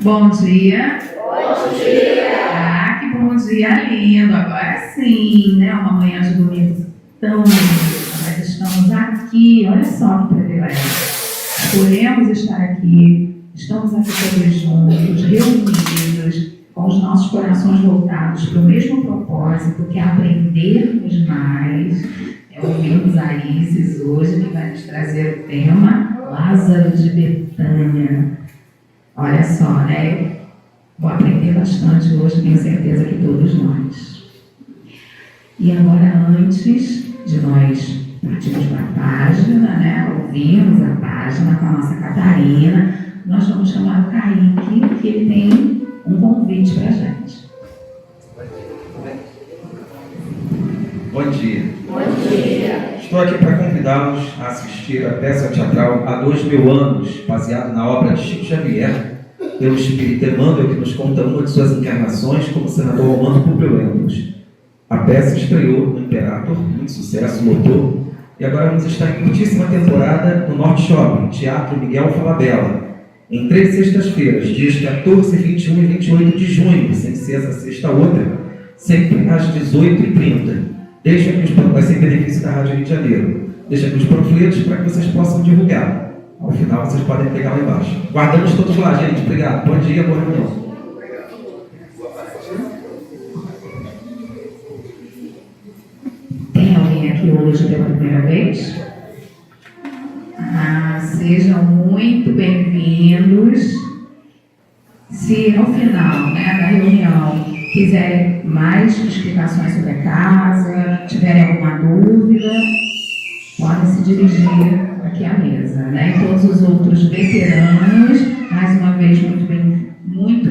Bom dia. Bom dia. Ah, que bom dia lindo. Agora sim, né? Uma manhã de domingo tão linda. Nós estamos aqui, olha só que privilégio. Escolhemos estar aqui, estamos aqui todos juntos, reunidos, com os nossos corações voltados para o mesmo propósito, que é aprendermos mais. Ouvimos a Isis hoje, que vai nos trazer o tema Lázaro de Betânia. Olha só, né? Vou aprender bastante hoje, tenho certeza que todos nós. E agora, antes de nós partirmos para a página, né? Ouvimos a página com a nossa Catarina, nós vamos chamar o Kaique, que ele tem um convite para a gente. Bom dia. Bom dia. Estou aqui para convidá-los a assistir a peça teatral Há 2000 anos, baseada na obra de Chico Xavier, pelo espírito Emmanuel, que nos conta uma de suas encarnações como senador romano Públio Lentulus. A peça estreou no Imperator, muito sucesso, lotou, e agora vamos estar em curtíssima temporada no Norte Shopping, Teatro Miguel Falabella, em 3 sextas-feiras, dias 14, 21 e 28 de junho, sem ser essa sexta outra, sempre às 18h30. Deixa aqui vai ser em benefício da Rádio Rio de Janeiro. Deixa aqui os panfletos para que vocês possam divulgar. Ao final vocês podem pegar lá embaixo. Guardamos todos lá, gente. Obrigado. Bom dia, boa reunião. Tem alguém aqui hoje pela primeira vez? Sejam muito bem-vindos. Se no final, né, da reunião quiserem mais explicações sobre a casa, tiverem alguma dúvida, podem se dirigir aqui à mesa, né? E todos os outros veteranos, mais uma vez, muito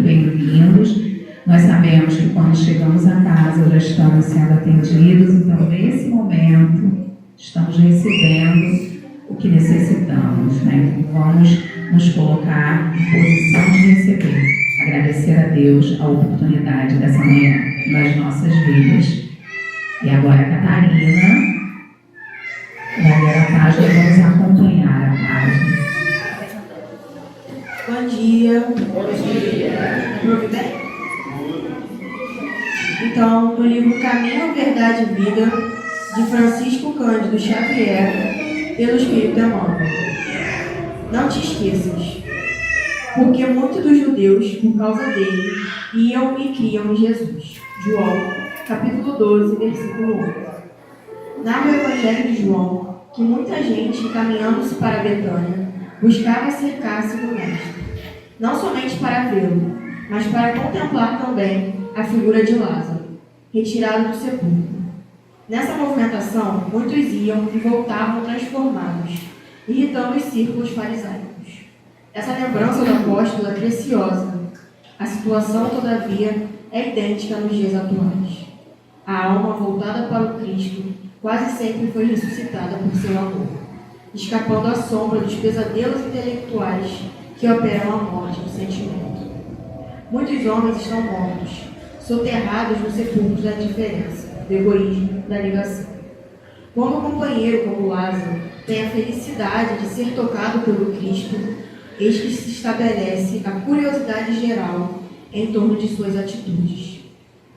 bem-vindos. Nós sabemos que quando chegamos a casa já estamos sendo atendidos, então nesse momento estamos recebendo o que necessitamos, né? Então vamos nos colocar em posição de receber, agradecer a Deus a oportunidade dessa manhã nas nossas vidas. E agora a Catarina vai ler a página e vamos acompanhar a página. Bom dia. Bom dia. Me ouve bem? Então, no livro Caminho, Verdade e Vida, de Francisco Cândido Xavier, pelo Espírito Emmanuel. Não te esqueças, porque muitos dos judeus, por causa dele, iam e criam em Jesus. João, capítulo 12, versículo 1. Narra o Evangelho de João que muita gente, caminhando-se para Betânia, buscava acercar-se do Mestre, não somente para vê-lo, mas para contemplar também a figura de Lázaro, retirado do sepulcro. Nessa movimentação, muitos iam e voltavam transformados, irritando os círculos farisaicos. Essa lembrança do apóstolo é preciosa. A situação, todavia, é idêntica nos dias atuais. A alma voltada para o Cristo quase sempre foi ressuscitada por seu amor, escapando à sombra dos pesadelos intelectuais que operam a morte do sentimento. Muitos homens estão mortos, soterrados no sepulcro da indiferença, do egoísmo, da negação. Quando um companheiro como Lázaro tem a felicidade de ser tocado pelo Cristo, eis que se estabelece a curiosidade geral em torno de suas atitudes.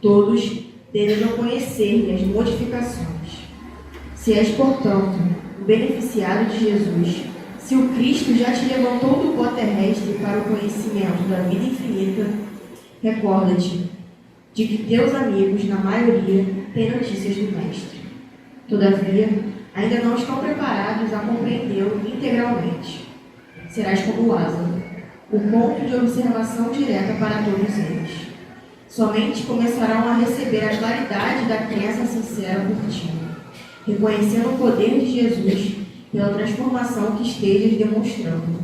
Todos desejam conhecer-lhe as modificações. Se és, portanto, o beneficiário de Jesus, se o Cristo já te levantou do pó terrestre para o conhecimento da vida infinita, recorda-te de que teus amigos, na maioria, têm notícias do Mestre. Todavia, ainda não estão preparados a compreendê-lo integralmente. Serás como Lázaro, o ponto de observação direta para todos eles. Somente começarão a receber a claridade da crença sincera por ti, reconhecendo o poder de Jesus pela transformação que estejas demonstrando.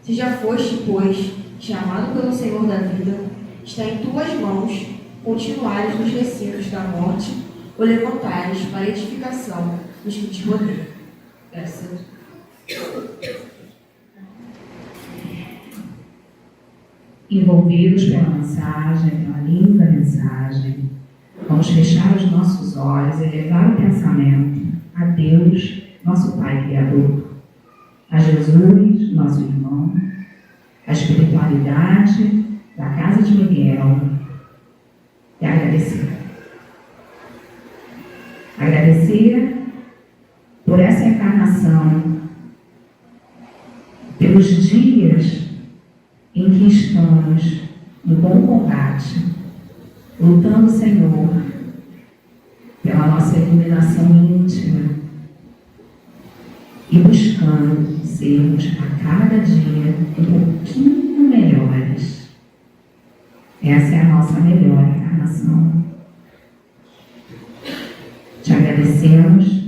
Se já foste, pois, chamado pelo Senhor da vida, está em tuas mãos continuares nos recintos da morte ou levantares para a edificação dos que te rodeiam. Graças. Envolvidos pela mensagem, pela linda mensagem, vamos fechar os nossos olhos e levar o pensamento a Deus, nosso Pai Criador, a Jesus, nosso irmão, a espiritualidade da casa de Miguel e agradecer. Agradecer por essa encarnação, pelos dias em que estamos no bom combate, lutando, Senhor, pela nossa iluminação íntima e buscando sermos a cada dia um pouquinho melhores. Essa é a nossa melhor encarnação. Te agradecemos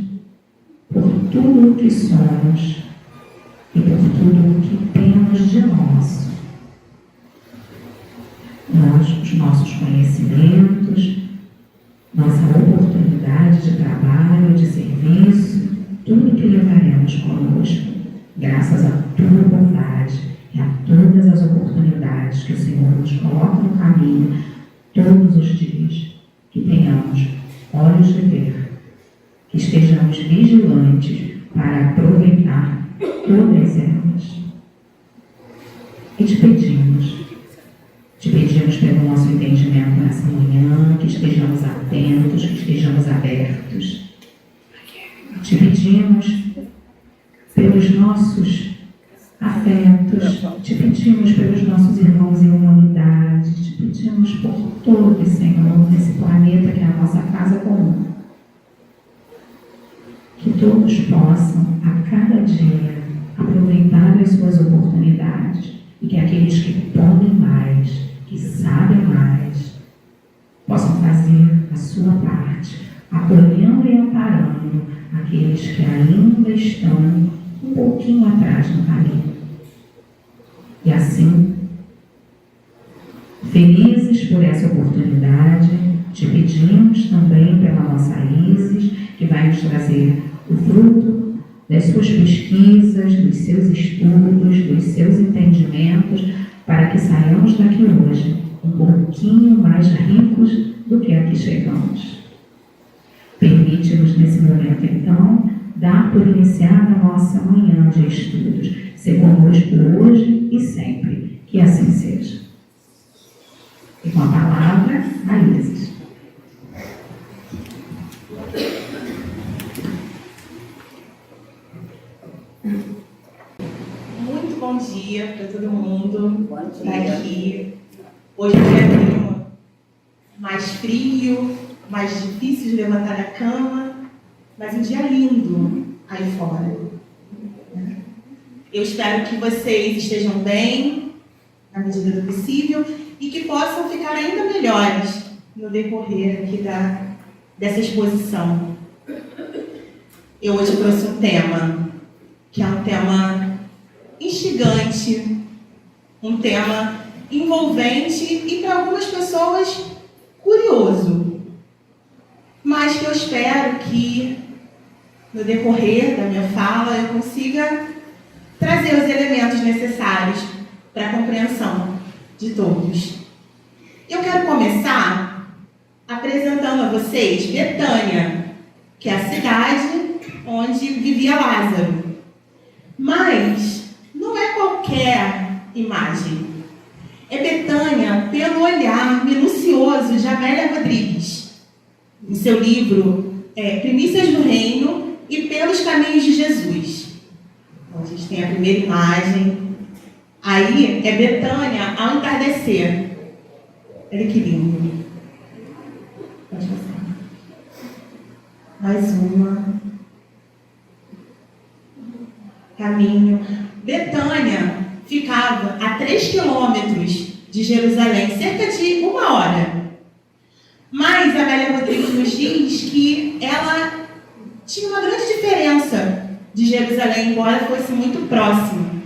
por tudo o que somos e por tudo o que temos de nosso. Os nossos conhecimentos, nossa oportunidade de trabalho, de serviço, tudo que levaremos conosco, graças à tua bondade e a todas as oportunidades que o Senhor nos coloca no caminho todos os dias, que tenhamos olhos de ver, que estejamos vigilantes para aproveitar todas elas. E te pedimos pelo nosso entendimento nessa manhã, que estejamos atentos, que estejamos abertos. Te pedimos pelos nossos afetos, te pedimos pelos nossos irmãos em humanidade, te pedimos por todos, Senhor, nesse planeta que é a nossa casa comum. Que todos possam, a cada dia, aproveitar as suas oportunidades e que aqueles que podem mais, que sabem mais, possam fazer a sua parte, apoiando e amparando aqueles que ainda estão um pouquinho atrás no caminho. E assim, felizes por essa oportunidade, te pedimos também pela nossa Isis, que vai nos trazer o fruto das suas pesquisas, dos seus estudos, dos seus entendimentos, para que saiamos daqui hoje um pouquinho mais ricos do que aqui chegamos. Permite-nos nesse momento, então, dar por iniciada a nossa manhã de estudos. Ser conosco hoje e sempre. Que assim seja. E com a palavra, a Isis. Muito bom dia para todo mundo que está aqui. Hoje é um dia mais frio, mais difícil de levantar da cama, mas um dia lindo aí fora. Eu espero que vocês estejam bem, na medida do possível, e que possam ficar ainda melhores no decorrer aqui dessa exposição. Eu hoje trouxe um tema, que é um tema instigante, um tema envolvente e, para algumas pessoas, curioso. Mas que eu espero que, no decorrer da minha fala, eu consiga trazer os elementos necessários para a compreensão de todos. Eu quero começar apresentando a vocês Betânia, que é a cidade onde vivia Lázaro. Mas não é qualquer imagem. É Betânia pelo olhar minucioso de Amélia Rodrigues, em seu livro Primícias do Reino e Pelos Caminhos de Jesus. Então, a gente tem a primeira imagem. Aí é Betânia ao entardecer. Olha que lindo. Pode passar. Mais uma. Caminho. Betânia ficava a 3 quilômetros de Jerusalém, cerca de 1 hora. Mas a Amélia Rodrigues nos diz que ela tinha uma grande diferença de Jerusalém, embora fosse muito próximo.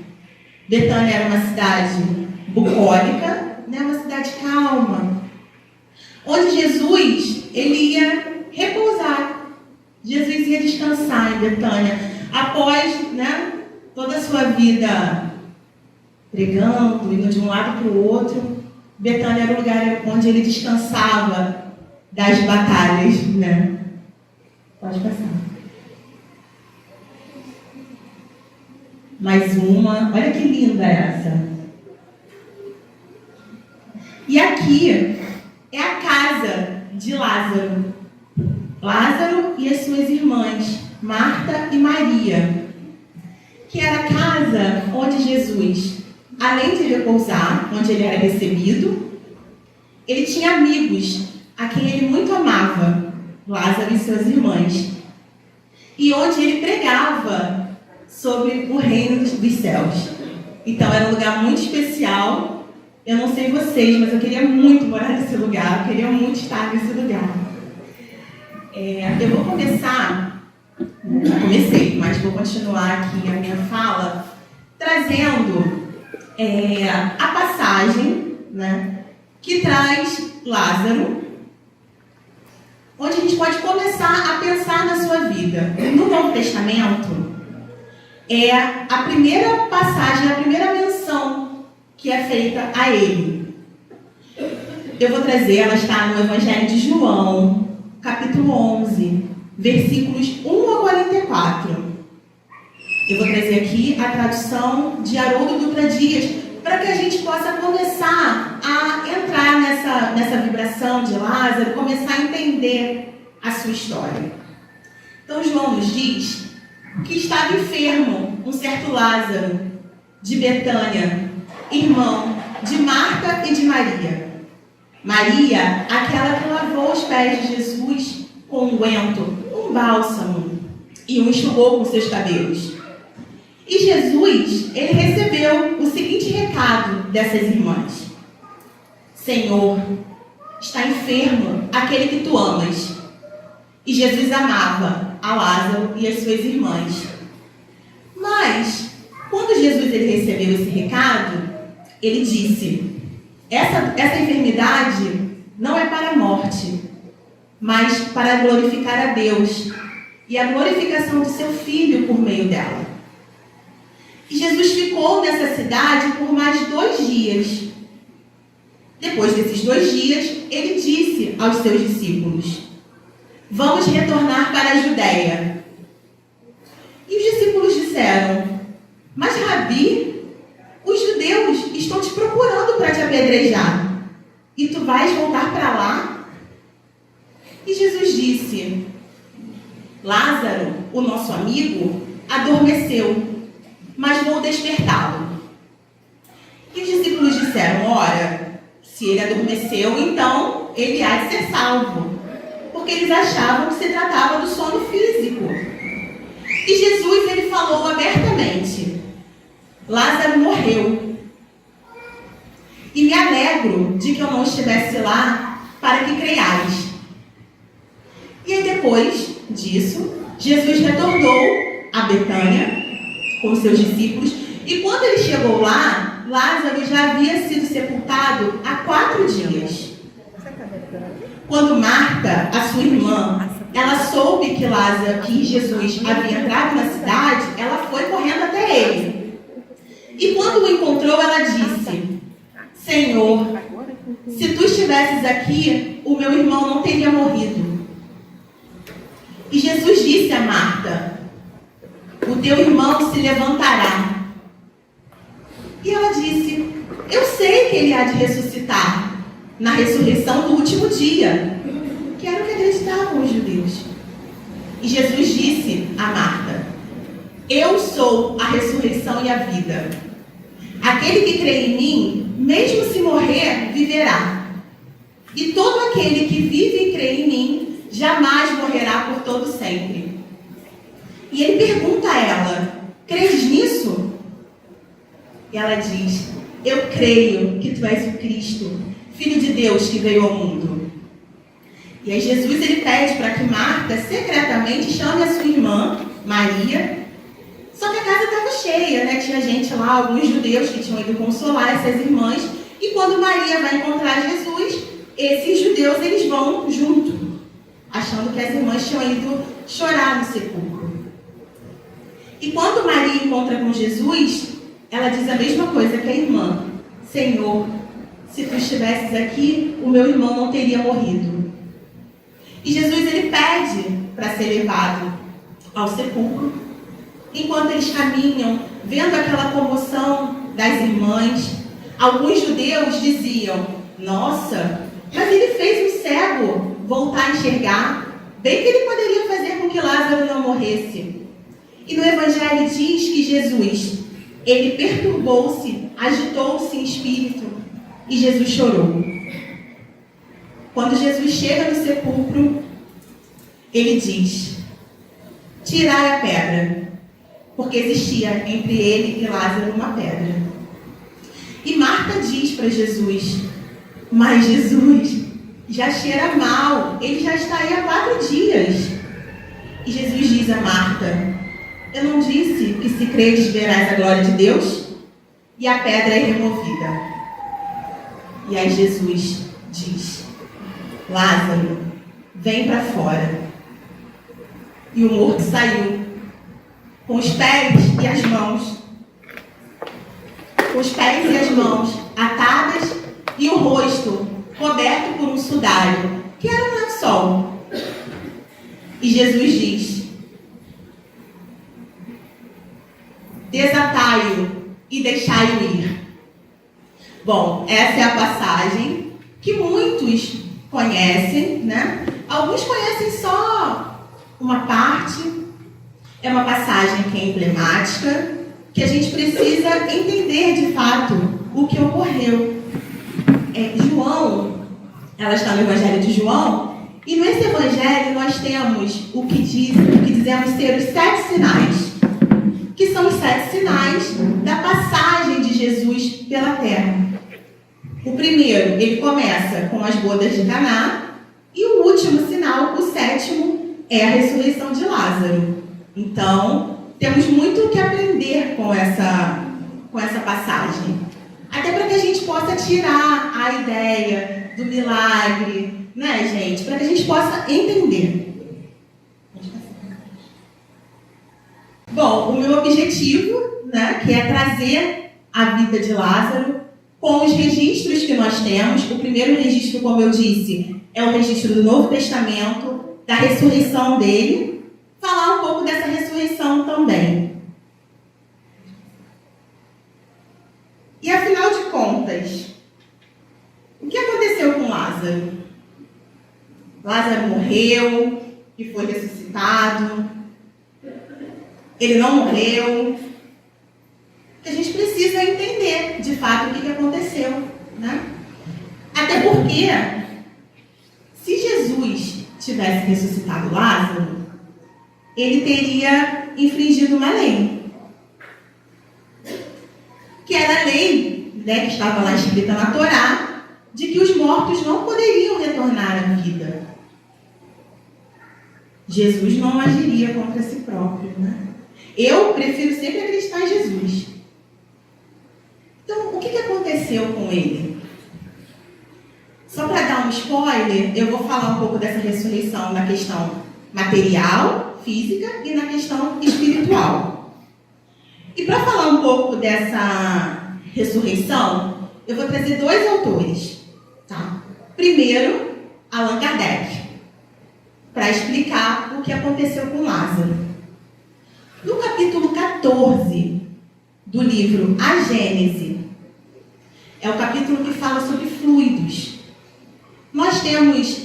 Betânia era uma cidade bucólica, né, uma cidade calma, onde Jesus ele ia repousar. Jesus ia descansar em Betânia, após, né, toda a sua vida pregando, indo de um lado para o outro. Betânia era o lugar onde ele descansava das batalhas, né? Pode passar. Mais uma. Olha que linda essa. E aqui é a casa de Lázaro. Lázaro e as suas irmãs, Marta e Maria, que era a casa onde Jesus, além de repousar, onde ele era recebido, ele tinha amigos a quem ele muito amava, Lázaro e suas irmãs, e onde ele pregava sobre o reino dos céus. Então era um lugar muito especial. Eu não sei vocês, mas eu queria muito morar nesse lugar, eu queria muito estar nesse lugar. Eu vou começar, já comecei, mas vou continuar aqui a minha fala, trazendo a passagem, né, que traz Lázaro, onde a gente pode começar a pensar na sua vida. No Novo Testamento, é a primeira passagem, a primeira menção que é feita a ele. Eu vou trazer, ela está no Evangelho de João, capítulo 11, versículos 1 a 44. Eu vou trazer aqui a tradução de Haroldo Dutra Dias, para que a gente possa começar a entrar nessa vibração de Lázaro, começar a entender a sua história. Então, João nos diz que estava enfermo um certo Lázaro, de Betânia, irmão de Marta e de Maria. Maria, aquela que lavou os pés de Jesus com unguento, um bálsamo, e o enxugou com seus cabelos. E Jesus, ele recebeu o seguinte recado dessas irmãs: Senhor, está enfermo aquele que tu amas. E Jesus amava a Lázaro e as suas irmãs. Mas, quando Jesus ele recebeu esse recado, ele disse: essa enfermidade não é para a morte, mas para glorificar a Deus e a glorificação do seu Filho por meio dela. E Jesus ficou nessa cidade por mais 2 dias. Depois desses 2 dias, ele disse aos seus discípulos: vamos retornar para a Judéia. E os discípulos disseram: mas, Rabi, os judeus estão te procurando para te apedrejar, e tu vais voltar para lá? E Jesus disse: Lázaro, o nosso amigo, adormeceu, mas vou despertá-lo. E os discípulos disseram: ora, se ele adormeceu, então ele há de ser salvo, porque eles achavam que se tratava do sono físico. E Jesus, ele falou abertamente: Lázaro morreu. E me alegro de que eu não estivesse lá para que creiais. E aí, depois disso, Jesus retornou a Betânia com os seus discípulos, e quando ele chegou lá, Lázaro já havia sido sepultado há 4 dias. Quando Marta, a sua irmã, ela soube que Jesus havia entrado na cidade, ela foi correndo até ele. E quando o encontrou, ela disse: Senhor, se tu estivesses aqui, o meu irmão não teria morrido. E Jesus disse a Marta: o teu irmão se levantará. E ela disse: eu sei que ele há de ressuscitar na ressurreição do último dia, que era o que acreditavam os judeus. E Jesus disse a Marta: eu sou a ressurreição e a vida. Aquele que crê em mim, mesmo se morrer, viverá. E todo aquele que vive e crê em mim, jamais morrerá por todo sempre. E ele pergunta a ela: crês nisso? E ela diz: eu creio que tu és o Cristo, Filho de Deus que veio ao mundo. E aí Jesus ele pede para que Marta secretamente chame a sua irmã, Maria. Só que a casa estava cheia, né? Tinha gente lá, alguns judeus que tinham ido consolar essas irmãs. E quando Maria vai encontrar Jesus, esses judeus eles vão junto, achando que as irmãs tinham ido chorar no sepulcro. E quando Maria encontra com Jesus, ela diz a mesma coisa que a irmã: Senhor, se tu estivesses aqui, o meu irmão não teria morrido. E Jesus ele pede para ser levado ao sepulcro. Enquanto eles caminham, vendo aquela comoção das irmãs, alguns judeus diziam: Nossa, mas ele fez um cego voltar a enxergar. Bem que ele poderia fazer com que Lázaro não morresse. E no Evangelho diz que Jesus, ele perturbou-se, agitou-se em espírito e Jesus chorou. Quando Jesus chega no sepulcro, ele diz: tirai a pedra, porque existia entre ele e Lázaro uma pedra. E Marta diz para Jesus: mas Jesus já cheira mal, ele já está aí há 4 dias. E Jesus diz a Marta: eu não disse que se creres verás a glória de Deus? E a pedra é removida. E aí Jesus diz: Lázaro, vem para fora. E o morto saiu, com os pés e as mãos atadas e o rosto coberto por um sudário, que era um lençol. E Jesus diz: desatai-o e deixai-o ir. Bom, essa é a passagem que muitos conhecem, né? Alguns conhecem só uma parte. É uma passagem que é emblemática, que a gente precisa entender de fato o que ocorreu. João, ela está no Evangelho de João, e nesse Evangelho nós temos o que dizemos ser os 7 sinais, que são os 7 sinais da passagem de Jesus pela terra. O primeiro, ele começa com as bodas de Caná, e o último sinal, o 7º, é a ressurreição de Lázaro. Então, temos muito o que aprender com essa passagem. Até para que a gente possa tirar a ideia do milagre, né, gente? Para que a gente possa entender. Bom, o meu objetivo, né, que é trazer a vida de Lázaro com os registros que nós temos. O primeiro registro, como eu disse, é o registro do Novo Testamento, da ressurreição dele. Falar um pouco dessa ressurreição também. E afinal de contas, o que aconteceu com Lázaro? Lázaro morreu e foi ressuscitado. Ele não morreu. A gente precisa entender, de fato, o que aconteceu, né? Até porque, se Jesus tivesse ressuscitado Lázaro, ele teria infringido uma lei. Que era a lei, né, que estava lá escrita na Torá, de que os mortos não poderiam retornar à vida. Jesus não agiria contra si próprio, né? Eu prefiro sempre acreditar em Jesus. Então, o que aconteceu com ele? Só para dar um spoiler, eu vou falar um pouco dessa ressurreição na questão material, física e na questão espiritual. E para falar um pouco dessa ressurreição, eu vou trazer 2 autores. Tá? Primeiro, Allan Kardec, para explicar o que aconteceu com Lázaro. No capítulo 14 do livro A Gênese, é o capítulo que fala sobre fluidos. Nós temos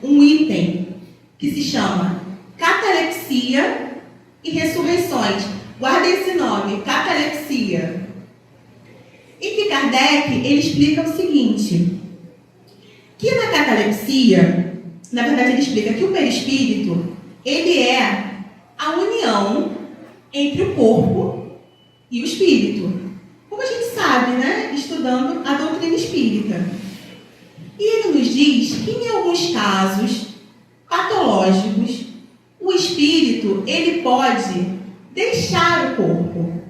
um item que se chama catalepsia e ressurreições. Guardem esse nome, catalepsia. E que Kardec, ele explica o seguinte, que na catalepsia, na verdade ele explica que o perispírito, ele é a união entre o corpo e o espírito. Como a gente sabe, né, estudando a doutrina espírita. E ele nos diz que em alguns casos patológicos, o espírito, ele pode deixar o corpo.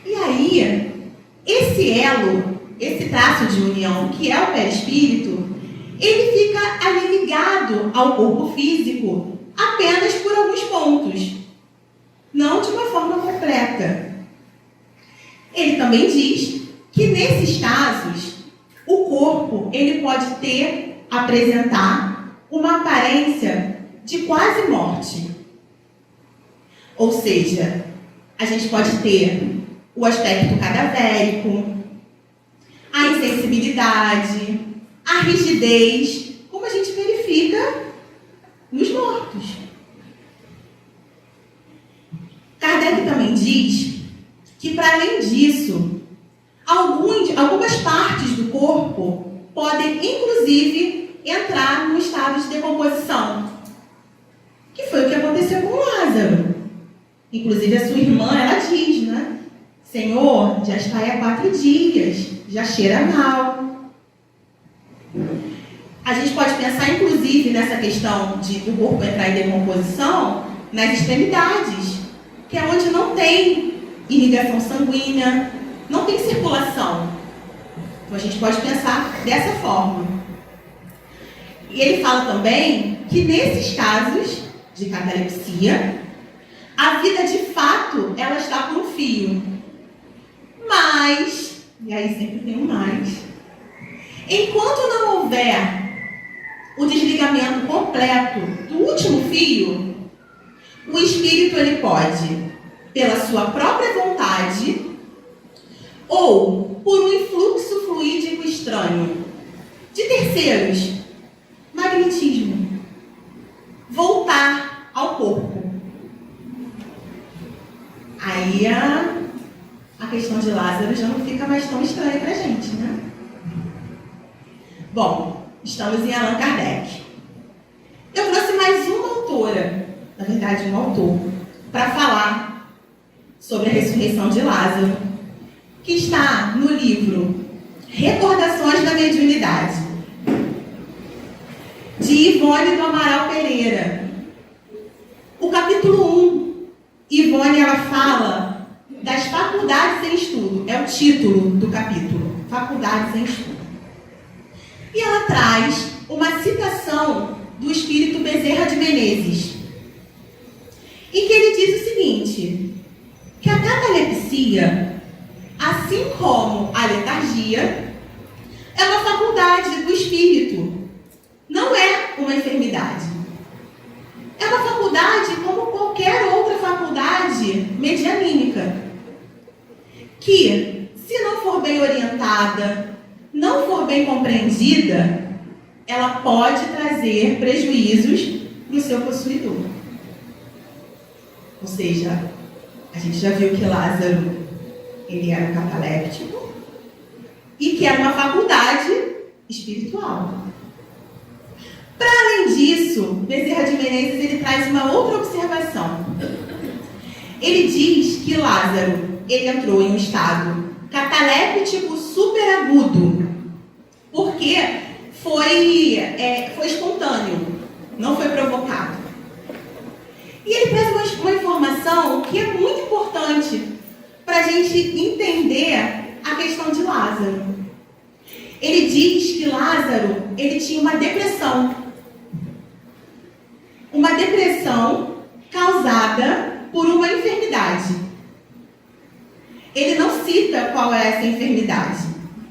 E aí, esse elo, esse traço de união, que é o perispírito, ele fica ali ligado ao corpo físico apenas por alguns pontos, não de uma forma completa. Ele também diz que nesses casos, o corpo, ele pode apresentar uma aparência de quase morte. Ou seja, a gente pode ter o aspecto cadavérico, insensibilidade, a rigidez, como a gente verifica nos mortos. Kardec também diz que, para além disso, algumas partes do corpo podem, inclusive, entrar no estado de decomposição, que foi o que aconteceu com Lázaro. Inclusive, a sua irmã, ela diz, né? Senhor, já está aí há 4 dias, já cheira mal. A gente pode pensar, inclusive, nessa questão do corpo entrar em decomposição nas extremidades, que é onde não tem irrigação sanguínea, não tem circulação. Então, a gente pode pensar dessa forma. E ele fala também que, nesses casos de catalepsia, a vida, de fato, ela está por um fio. Mas, e aí sempre tem um mais, enquanto não houver o desligamento completo do último fio, o espírito ele pode, pela sua própria vontade, ou por um influxo fluídico estranho de terceiros, magnetismo, voltar ao corpo. Aí a questão de Lázaro já não fica mais tão estranha pra gente, né? Bom, estamos em Allan Kardec. Eu trouxe mais uma autora, na verdade um autor, para falar sobre a ressurreição de Lázaro, que está no livro Recordações da Mediunidade, de Ivone do Amaral Pereira. O capítulo 1, Ivone, ela fala das faculdades em estudo. É o título do capítulo, Faculdades em Estudo. E ela traz uma citação do espírito Bezerra de Menezes, em que ele diz o seguinte, que a catalepsia, assim como a letargia, é uma faculdade do espírito, não é uma enfermidade. É uma faculdade como qualquer outra faculdade medianímica, que, se não for bem orientada, não for bem compreendida, ela pode trazer prejuízos para o seu possuidor. Ou seja, a gente já viu que Lázaro, ele era um cataléptico e que era uma faculdade espiritual. Para além disso, Bezerra de Menezes ele traz uma outra observação. Ele diz que Lázaro ele entrou em um estado cataléptico superagudo, porque foi espontâneo, não foi provocado. E ele traz uma informação que é muito importante para a gente entender a questão de Lázaro. Ele diz que Lázaro ele tinha uma depressão causada por uma enfermidade. Ele não cita qual é essa enfermidade,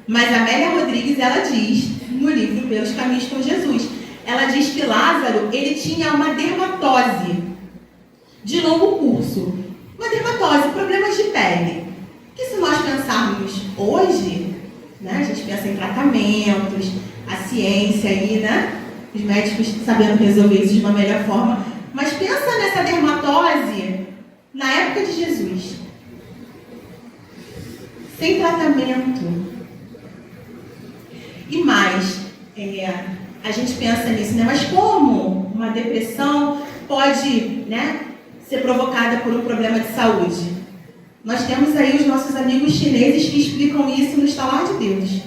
mas a Amélia Rodrigues ela diz no livro Pelos Caminhos com Jesus, ela diz que Lázaro ele tinha uma dermatose de longo curso, uma dermatose, problemas de pele, que se nós pensarmos hoje, né, a gente pensa em tratamentos, a ciência aí, né, os médicos sabendo resolver isso de uma melhor forma, mas pensa nessa dermatose na época de Jesus, sem tratamento. E mais, a gente pensa nisso, né? Mas como uma depressão pode, né, ser provocada por um problema de saúde? Nós temos aí os nossos amigos chineses que explicam isso no estalar de Deus.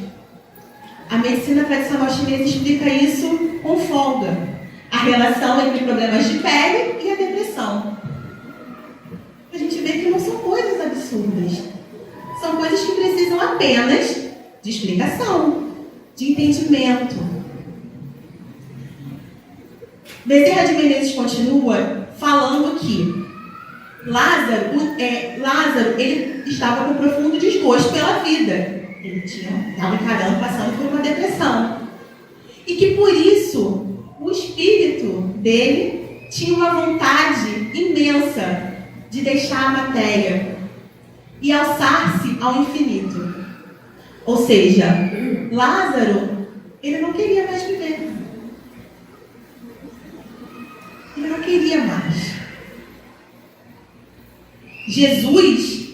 A medicina tradicional chinesa explica isso com folga. A relação entre problemas de pele e a depressão. A gente vê que não são coisas absurdas. São coisas que precisam apenas de explicação, de entendimento. Bezerra de Menezes continua falando que Lázaro ele estava com profundo desgosto pela vida. Ele estava encarando, passando por uma depressão. E que por isso o espírito dele tinha uma vontade imensa de deixar a matéria e alçar-se ao infinito. Ou seja, Lázaro, ele não queria mais viver. Ele não queria mais. Jesus,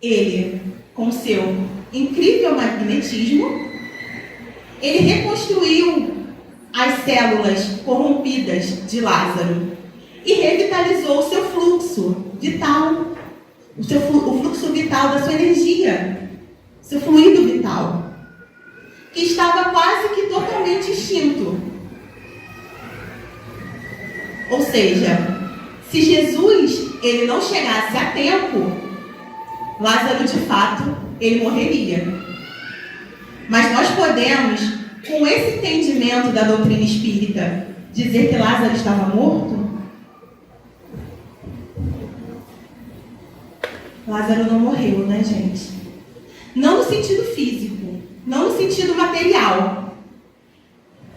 ele, com seu incrível magnetismo, ele reconstruiu as células corrompidas de Lázaro e revitalizou o seu fluxo vital, o fluxo vital da sua energia, seu fluido vital, que estava quase que totalmente extinto. Ou seja, se Jesus ele não chegasse a tempo, Lázaro de fato ele morreria. Mas nós podemos, com esse entendimento da doutrina espírita, dizer que Lázaro estava morto? Lázaro não morreu, né, gente? Não no sentido físico, não no sentido material.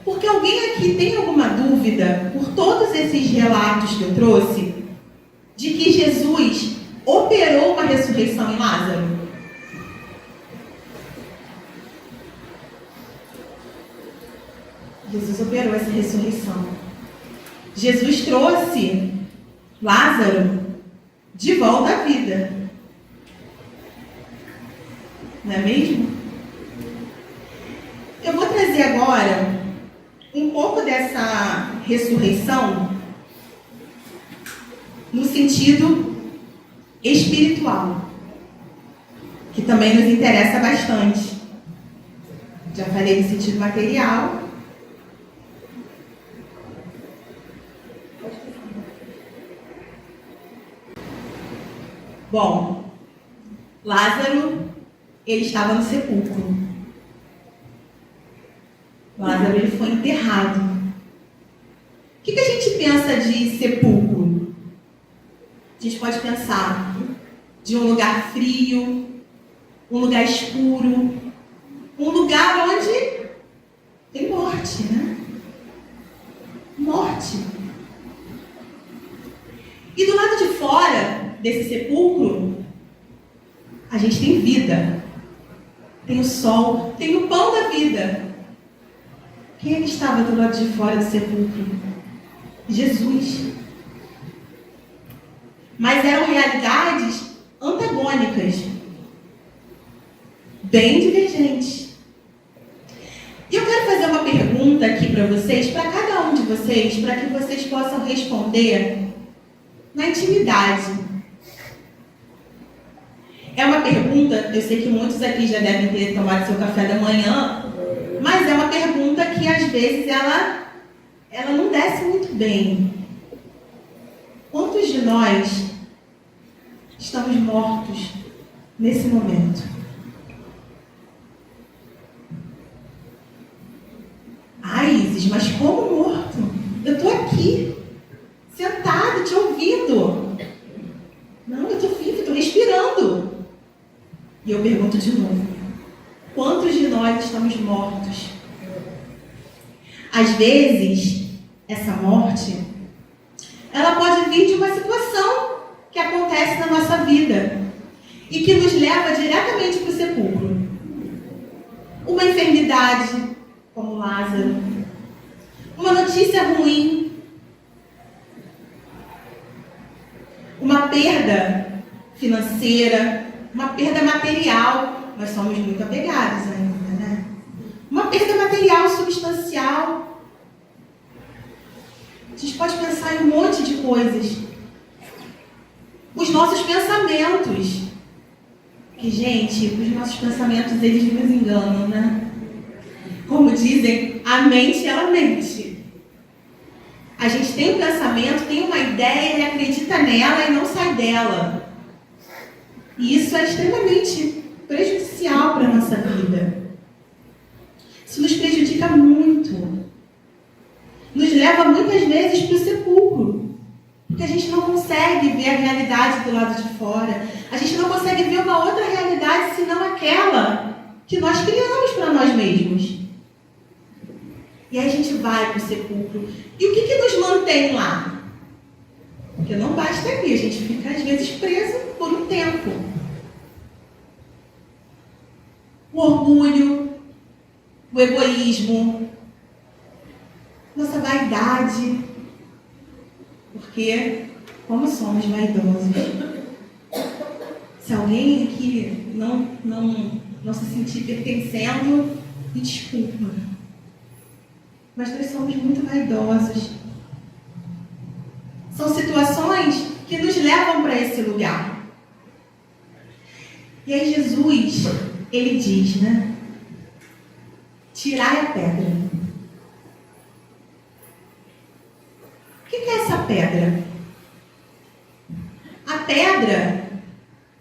Porque alguém aqui tem alguma dúvida, por todos esses relatos que eu trouxe, de que Jesus operou uma ressurreição em Lázaro? Jesus operou essa ressurreição. Jesus trouxe Lázaro de volta à vida. Não é mesmo? Eu vou trazer agora um pouco dessa ressurreição no sentido espiritual, que também nos interessa bastante. Já falei no sentido material. Bom, Lázaro, ele estava no sepulcro. Lázaro, ele foi enterrado. O que a gente pensa de sepulcro? A gente pode pensar de um lugar frio, um lugar escuro, um lugar onde tem morte, né? Morte. E do lado de fora desse sepulcro, a gente tem vida. Tem o sol, tem o pão da vida. Quem é que estava do lado de fora do sepulcro? Jesus. Mas eram realidades antagônicas, bem divergentes. E eu quero fazer uma pergunta aqui para vocês, para cada um de vocês, para que vocês possam responder na intimidade. É uma pergunta, eu sei que muitos aqui já devem ter tomado seu café da manhã, mas é uma pergunta que às vezes ela não desce muito bem. Quantos de nós estamos mortos nesse momento? Ah, Isis, mas como morto? Eu estou aqui, sentado, te ouvindo. Não, eu estou vivo, estou respirando. E eu pergunto de novo, quantos de nós estamos mortos? Às vezes, essa morte, ela pode vir de uma situação que acontece na nossa vida e que nos leva diretamente para o sepulcro. Uma enfermidade, como Lázaro, uma notícia ruim, uma perda financeira, uma perda material. Nós somos muito apegados ainda, né? Uma perda material substancial. A gente pode pensar em um monte de coisas. Os nossos pensamentos. Que, gente, os nossos pensamentos, eles nos enganam, né? Como dizem, a mente, ela mente. A gente tem um pensamento, tem uma ideia, ele acredita nela e não sai dela. E isso é extremamente prejudicial para a nossa vida. Isso nos prejudica muito. Nos leva muitas vezes para o sepulcro. Porque a gente não consegue ver a realidade do lado de fora. A gente não consegue ver uma outra realidade senão aquela que nós criamos para nós mesmos. E aí a gente vai para o sepulcro. E o que nos mantém lá? Porque não basta aqui, a gente fica às vezes preso por um tempo. O orgulho, o egoísmo, nossa vaidade, porque como somos vaidosos. Se alguém aqui não se sentir pertencendo, me desculpa. Mas nós somos muito vaidosos. São situações que nos levam para esse lugar. E aí Jesus, ele diz, né? Tirai a pedra. O que é essa pedra? A pedra,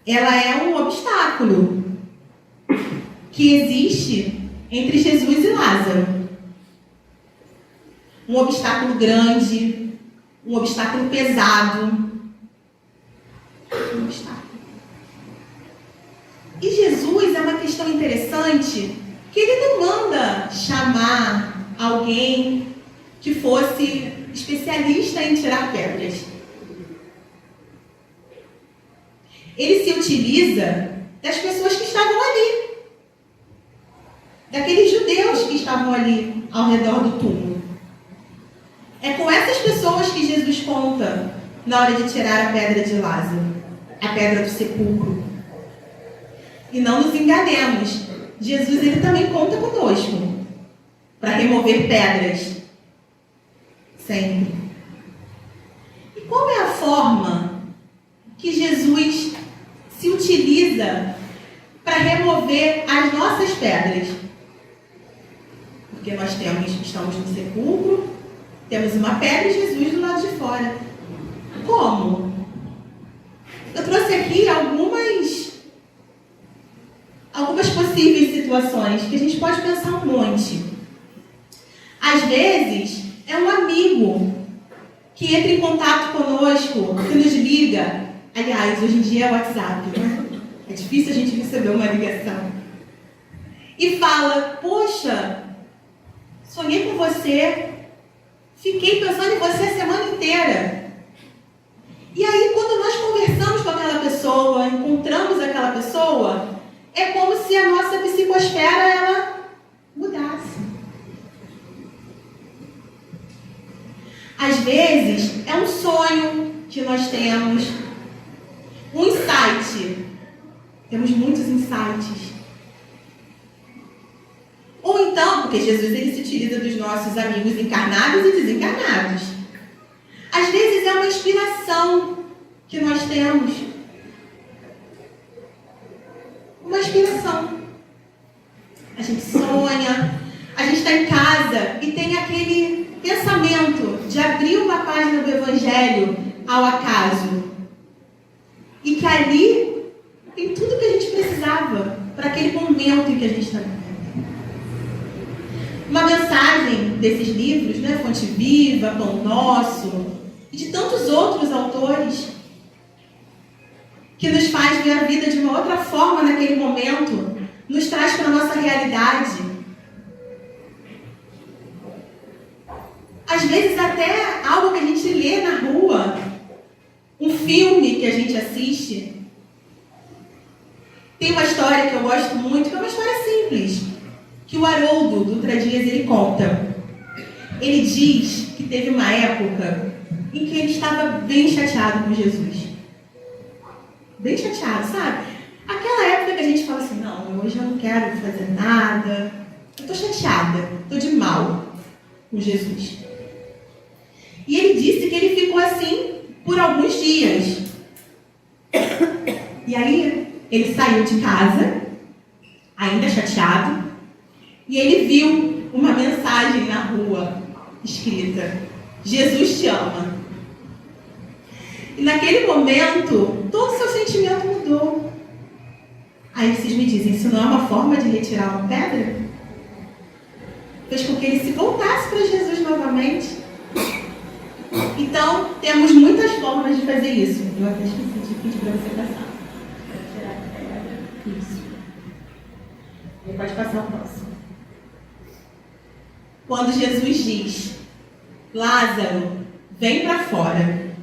ela é um obstáculo que existe entre Jesus e Lázaro. Um obstáculo grande, um obstáculo pesado. Um obstáculo. E Jesus é uma questão interessante, que ele não manda chamar alguém que fosse especialista em tirar pedras. Ele se utiliza das pessoas que estavam ali, daqueles judeus que estavam ali ao redor do túmulo. É com essas pessoas que Jesus conta na hora de tirar a pedra de Lázaro, a pedra do sepulcro. E não nos enganemos, Jesus ele também conta conosco para remover pedras, sempre. E qual é a forma que Jesus se utiliza para remover as nossas pedras? Porque nós estamos no sepulcro, temos uma pedra e Jesus do lado de fora. Como? Eu trouxe aqui algumas possíveis situações que a gente pode pensar um monte. Às vezes, é um amigo que entra em contato conosco, que nos liga. Aliás, hoje em dia é o WhatsApp, né? É difícil a gente receber uma ligação. E fala, poxa, sonhei com você, fiquei pensando em você a semana inteira. E aí, quando nós conversamos com aquela pessoa, encontramos aquela pessoa, é como se a nossa psicosfera, ela mudasse. Às vezes, é um sonho que nós temos, um insight. Temos muitos insights. Ou então, porque Jesus ele se utiliza dos nossos amigos encarnados e desencarnados. Às vezes é uma inspiração que nós temos. Uma inspiração. A gente sonha, a gente está em casa e tem aquele pensamento de abrir uma página do Evangelho ao acaso. E que ali tem tudo que a gente precisava para aquele momento em que a gente está vivendo. Uma mensagem desses livros, né, Fonte Viva, Pão Nosso, e de tantos outros autores, que nos faz ver a vida de uma outra forma naquele momento, nos traz para a nossa realidade. Às vezes até algo que a gente lê na rua, um filme que a gente assiste. Tem uma história que eu gosto muito, que é uma história simples, que o Haroldo Dutra Dias ele conta. Ele diz que teve uma época em que ele estava bem chateado com Jesus. Bem chateado, sabe? Aquela época que a gente fala assim, não, hoje eu não quero fazer nada, eu estou chateada, estou de mal com Jesus. E ele disse que ele ficou assim por alguns dias. E aí, ele saiu de casa, ainda chateado, e ele viu uma mensagem na rua, escrita, Jesus te ama. E naquele momento, todo o seu sentimento mudou. Aí vocês me dizem, isso não é uma forma de retirar uma pedra? Fez com que ele se voltasse para Jesus novamente. Então, temos muitas formas de fazer isso. Eu até esqueci de pedir para você passar. Tirar a pedra. Isso. Ele pode passar o próximo. Quando Jesus diz, Lázaro, vem para fora.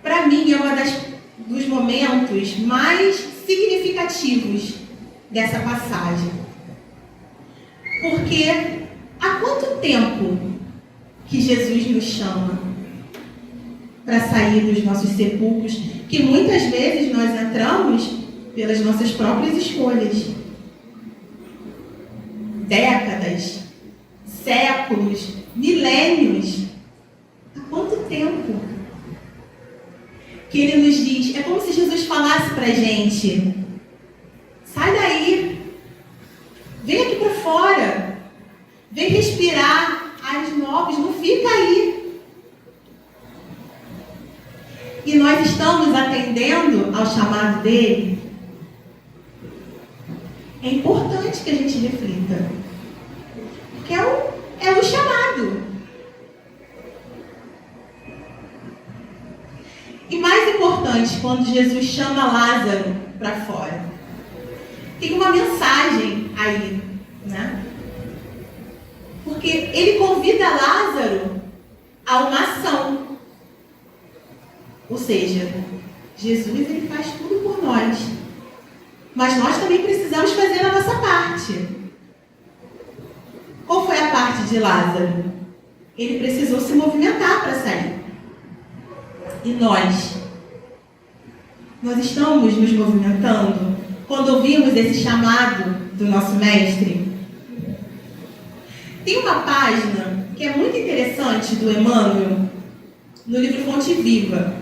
Para mim, é um dos momentos mais significativos dessa passagem. Porque há quanto tempo que Jesus nos chama para sair dos nossos sepulcros, que muitas vezes nós entramos pelas nossas próprias escolhas? Décadas, séculos, milênios. Há quanto tempo que Ele nos diz? É como se Jesus falasse para a gente: sai daí, vem aqui para fora, vem respirar ares novos, não fica aí. E nós estamos atendendo ao chamado dele? É importante que a gente reflita, porque é o chamado. E mais importante, quando Jesus chama Lázaro para fora, tem uma mensagem aí, né? Porque ele convida Lázaro a uma ação. Ou seja, Jesus ele faz tudo por nós. Mas nós também precisamos fazer a nossa parte. Qual foi a parte de Lázaro? Ele precisou se movimentar para sair. E nós estamos nos movimentando quando ouvimos esse chamado do nosso mestre? Tem uma página que é muito interessante do Emmanuel, no livro Fonte Viva.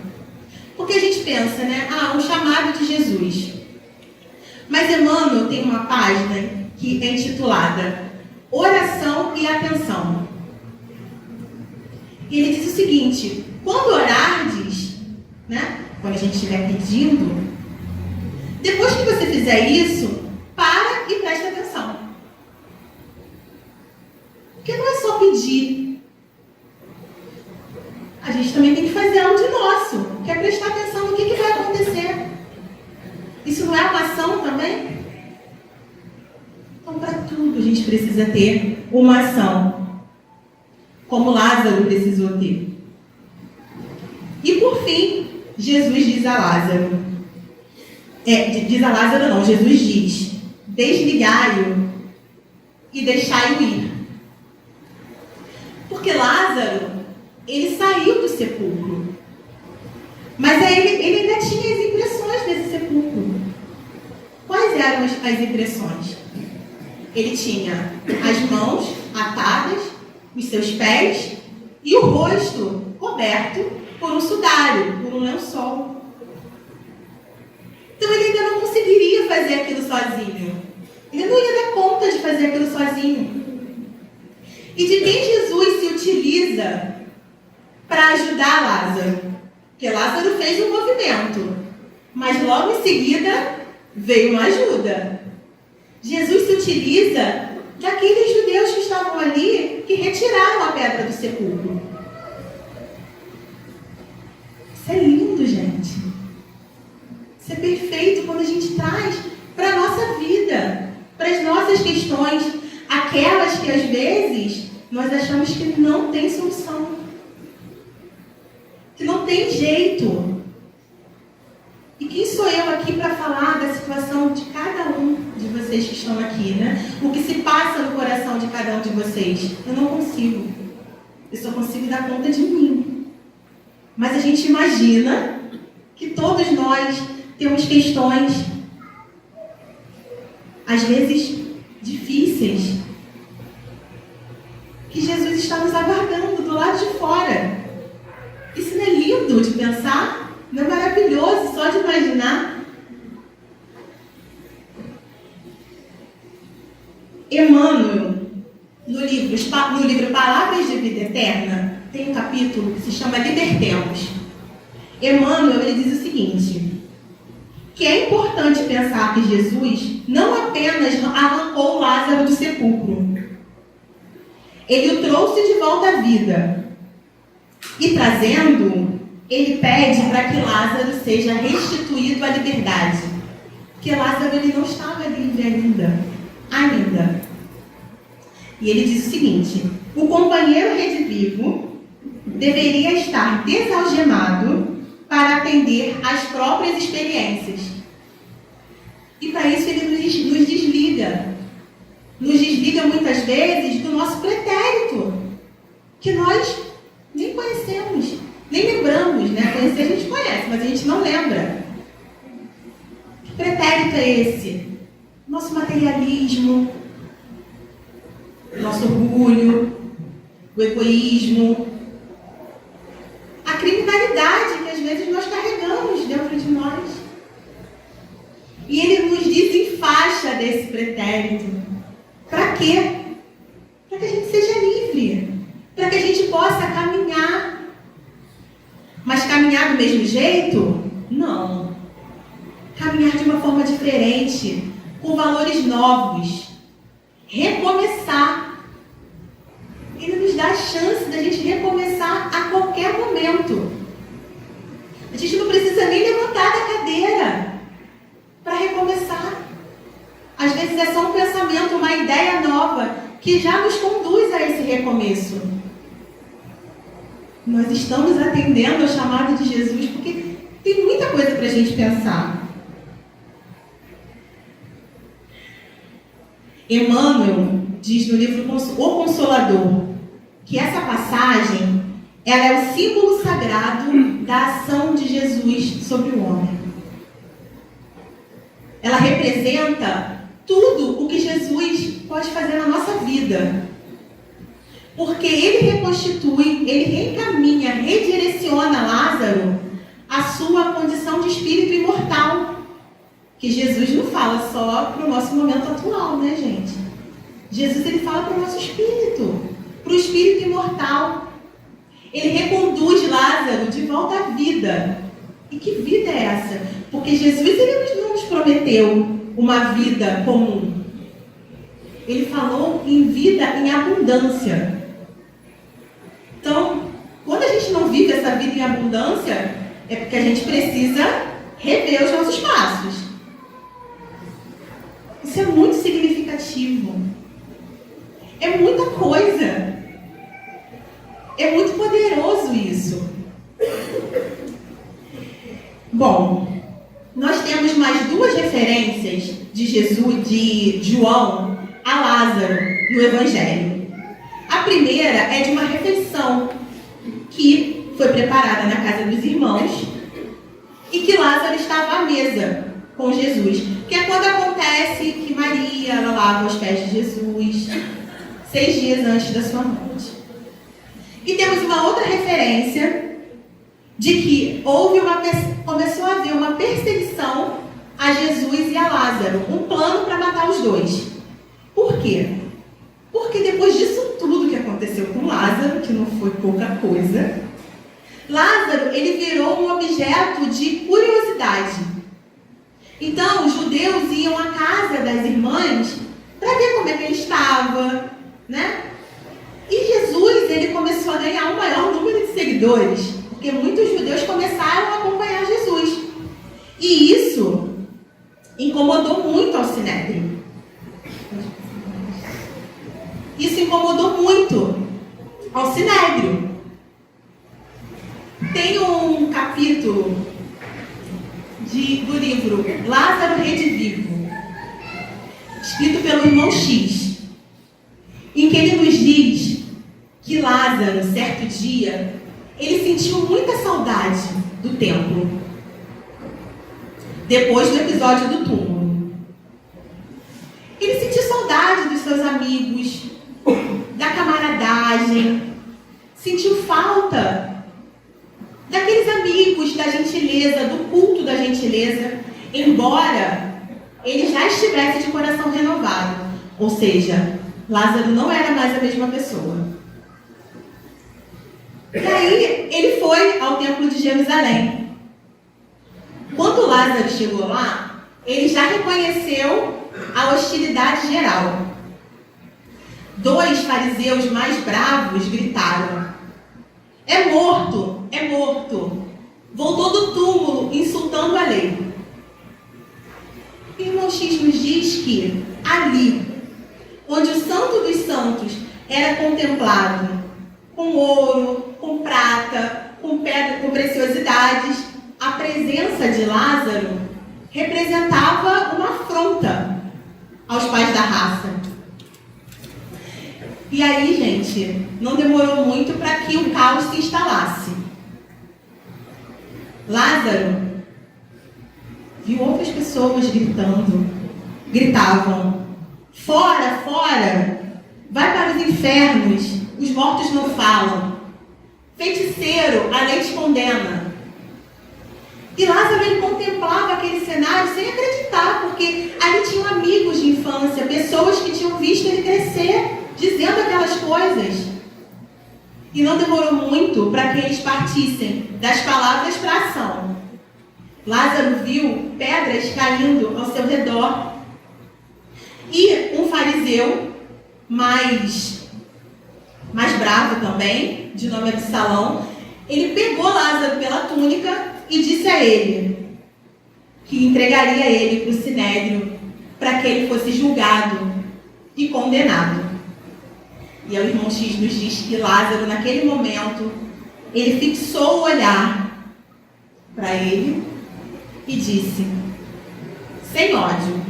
Porque a gente pensa, né? Um chamado de Jesus. Mas Emmanuel tem uma página que é intitulada Oração e Atenção. E ele diz o seguinte: quando orardes, né? Quando a gente estiver pedindo, depois que você fizer isso, para e preste atenção. Porque não é só pedir. A gente também tem que fazer algo de nosso, que é prestar atenção no que vai acontecer. Isso não é uma ação também? Então, para tudo a gente precisa ter uma ação, como Lázaro precisou ter. E por fim, Jesus diz a Lázaro, Jesus diz: desligai-o e deixai-o ir. Porque Lázaro, ele saiu do sepulcro, mas ele ainda tinha as impressões desse sepulcro. Quais eram as impressões? Ele tinha as mãos atadas, os seus pés e o rosto coberto por um sudário, por um lençol. Então ele ainda não conseguiria fazer aquilo sozinho. Ele não ia dar conta de fazer aquilo sozinho. E de quem Jesus se utiliza para ajudar Lázaro? Porque Lázaro fez um movimento, mas logo em seguida veio uma ajuda. Jesus se utiliza daqueles judeus que estavam ali, que retiraram a pedra do sepulcro. Isso é lindo, gente. Isso é perfeito quando a gente traz para a nossa vida, para as nossas questões, aquelas que às vezes nós achamos que não tem solução, que não tem jeito. E quem sou eu aqui para falar da situação de cada um de vocês que estão aqui, né? O que se passa no coração de cada um de vocês? Eu não consigo. Eu só consigo dar conta de mim. Mas a gente imagina que todos nós temos questões, às vezes difíceis, que Jesus está nos aguardando do lado de fora. Isso não é lindo de pensar? Não é maravilhoso só de imaginar? Emmanuel, no livro Palavras de Vida Eterna, tem um capítulo que se chama Libertemos. Emmanuel ele diz o seguinte: que é importante pensar que Jesus não apenas arrancou Lázaro do sepulcro, ele o trouxe de volta à vida. E trazendo-o, ele pede para que Lázaro seja restituído à liberdade. Porque Lázaro ele não estava livre ainda. E ele diz o seguinte: o companheiro redivivo deveria estar desalgemado para atender às próprias experiências. E para isso ele nos desliga. nos desliga muitas vezes do nosso pretérito, que nós nem conhecemos, nem lembramos, né? Conhecer a gente conhece, mas a gente não lembra. Que pretérito é esse? Nosso materialismo, nosso orgulho, o egoísmo, a criminalidade que às vezes nós carregamos dentro de nós. E ele nos desenfaixa desse pretérito. Para quê? Para que a gente seja livre, para que a gente possa caminhar. Mas caminhar do mesmo jeito? Não. Caminhar de uma forma diferente, com valores novos. Recomeçar. Ele nos dá a chance da gente recomeçar a qualquer momento. A gente não precisa nem levantar da cadeira para recomeçar. Às vezes é só um pensamento, uma ideia nova que já nos conduz a esse recomeço. Nós estamos atendendo ao chamado de Jesus porque tem muita coisa para a gente pensar. Emmanuel diz no livro O Consolador que essa passagem ela é o símbolo sagrado da ação de Jesus sobre o homem. Ela representa tudo o que Jesus pode fazer na nossa vida. Porque ele reconstitui, ele reencaminha, redireciona Lázaro à sua condição de espírito imortal. Que Jesus não fala só para o nosso momento atual, né, gente? Jesus ele fala para o nosso espírito, para o espírito imortal. Ele reconduz Lázaro de volta à vida. E que vida é essa? Porque Jesus ele não nos prometeu uma vida comum. Ele falou em vida em abundância. Então, quando a gente não vive essa vida em abundância, é porque a gente precisa rever os nossos passos. Isso é muito significativo. É muita coisa. É muito poderoso isso. Bom, nós temos mais duas referências de Jesus, de João a Lázaro no Evangelho. A primeira é de uma refeição que foi preparada na casa dos irmãos e que Lázaro estava à mesa com Jesus, que é quando acontece que Maria ela lava os pés de Jesus 6 dias antes da sua morte. E temos uma outra referência de que começou a haver uma perseguição a Jesus e a Lázaro, um plano para matar os dois. Por quê? Porque depois disso tudo que aconteceu com Lázaro, que não foi pouca coisa, Lázaro ele virou um objeto de curiosidade. Então, os judeus iam à casa das irmãs para ver como é que ele estava, né? E Jesus ele começou a ganhar um maior número de seguidores, porque muitos judeus começaram a acompanhar Jesus. E isso incomodou muito ao Sinédrio. Isso incomodou muito ao Sinédrio. Tem um capítulo do livro Lázaro Redivivo, escrito pelo irmão X, em que ele nos diz que Lázaro, certo dia, ele sentiu muita saudade do templo, depois do episódio do túmulo. Ele sentiu saudade dos seus amigos, da camaradagem, sentiu falta daqueles amigos, da gentileza, do culto da gentileza, embora ele já estivesse de coração renovado. Ou seja, Lázaro não era mais a mesma pessoa. E aí, ele foi ao templo de Jerusalém. Quando Lázaro chegou lá, ele já reconheceu a hostilidade geral. 2 fariseus mais bravos gritaram: "É morto, é morto!" Voltou do túmulo, insultando a lei. O irmão X nos diz que ali, onde o Santo dos Santos era contemplado com ouro, com prata, com pedra, com preciosidades, a presença de Lázaro representava uma afronta aos pais da raça. E aí, gente, não demorou muito para que o caos se instalasse. Lázaro viu outras pessoas gritavam: fora, fora, vai para os infernos, os mortos não falam. Feiticeiro, a lei te condena. E Lázaro, ele contemplava aquele cenário sem acreditar, porque ali tinham amigos de infância, pessoas que tinham visto ele crescer, dizendo aquelas coisas. E não demorou muito para que eles partissem das palavras para a ação. Lázaro viu pedras caindo ao seu redor. E um fariseu, mais bravo também, de nome Absalão, ele pegou Lázaro pela túnica e disse a ele que entregaria ele para o sinédrio para que ele fosse julgado e condenado. E aí o irmão X nos diz que Lázaro, naquele momento, ele fixou o olhar para ele e disse: sem ódio,